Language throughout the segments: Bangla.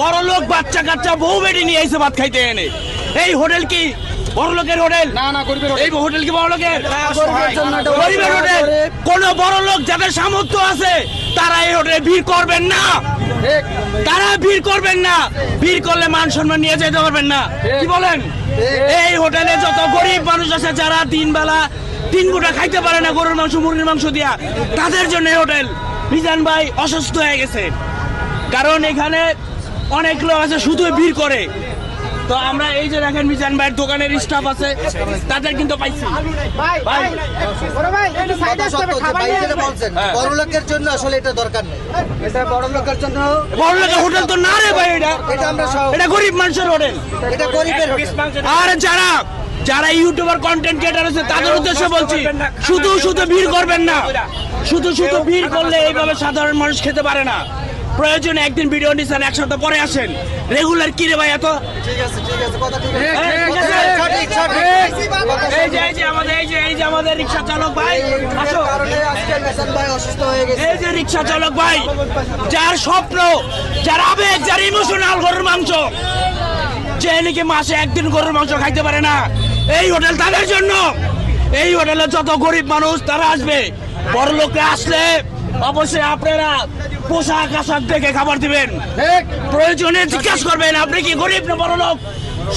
বড় লোক বাচ্চা কাচ্চা বউ বেটি নিয়ে এসে ভাত খাইতে এনে। এই হোটেল কি বড় লোকের হোটেল? না না, গরিবের এই হোটেল কি বড় লোকের? গরিবের জন্য এটা গরিবের হোটেল। কোন বড় লোক যাদের সামর্থ্য আছে তারা এই হোটেলে ভিড় করবেন না, ঠিক। তারা ভিড় করবেন না। ভিড় করলে মান সম্মান নিয়ে যেতে পারবেন না। কি বলেন? এই হোটেলে যত গরিব মানুষ আছে যারা তিন বেলা তিন গুটা খাইতে পারে না গরুর মাংস মুরগির মাংস দিয়া, তাদের জন্য এই হোটেল। মিজান ভাই অসুস্থ হয়ে গেছে, কারণ এখানে অনেক লোক আছে শুধু ভিড় করে। তো আমরা এই যে দেখেন মিজান ভাইয়ের দোকানের স্টাফ আছে, তাদের কিন্তু পাইছি। ভাই বড় লোকের জন্য আসলে এটা দরকার নেই, এটা বড় লোকের জন্য। বড় লোকের হোটেল তো না রে ভাই, এটা আমরা সব এটা গরিব মানুষের হোটেল। এটা গরিবের হোটেল। আর যারা যারা ইউটিউবার কন্টেন্ট ক্রিয়েটার আছে তাদের উদ্দেশ্যে বলছি, শুধু শুধু ভিড় করবেন না। শুধু শুধু ভিড় করলে এইভাবে সাধারণ মানুষ খেতে পারে না। প্রয়োজনে একদিন ভিডিও নিচ্ছেন, এক সপ্তাহ পরে আসেন। রেগুলার কি রে ভাই এত? ঠিক আছে কথা ঠিক ঠিক, আছে। ঠিক, ঠিক আছে? সঠিক সঠিক এই যে আমাদের রিক্সা চালক ভাই, আসো। কারণে আজকে মিজান ভাই অসুস্থ হয়ে গেছে। এই যে রিক্সা চালক ভাই, যার স্বপ্ন, যার আবেগ, যার ইমোশনাল গরুর মাংস, যে নাকি মাসে একদিন গরুর মাংস খাইতে পারে না, এই হোটেল তাদের জন্য। এই হোটেলে যত গরিব মানুষ তারা আসবে। বড় লোকরা আসলে অবশ্যই আপনারা পোশাক আশাক দেখে খাবার দিবেন। ঠিক। প্রয়োজনে জিজ্ঞাসা করবেন আপনি কি গরিব না বড় লোক।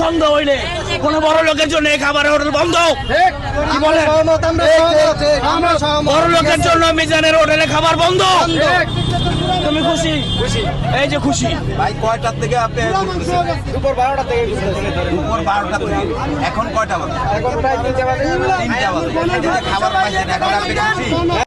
সন্দেহ হইলে কোন বড় লোকের জন্য এই খাবারের হোটেল বন্ধ। ঠিক। কি বলেন? সহমত, আমরা সহমত। আমরা সহমত। বড় লোকের জন্য মিজানের হোটেলে খাবার বন্ধ। ঠিক। তুমি খুশি? এই যে খুশি। ভাই কয়টার থেকে আপনি দুপুর 12টা থেকে দুপুর 12টা থেকে এখন কয়টা বাজে? এখন প্রায় 3টা বাজে। 3টা বাজে। খাবার পাইছেন, এখন আপনি খুশি?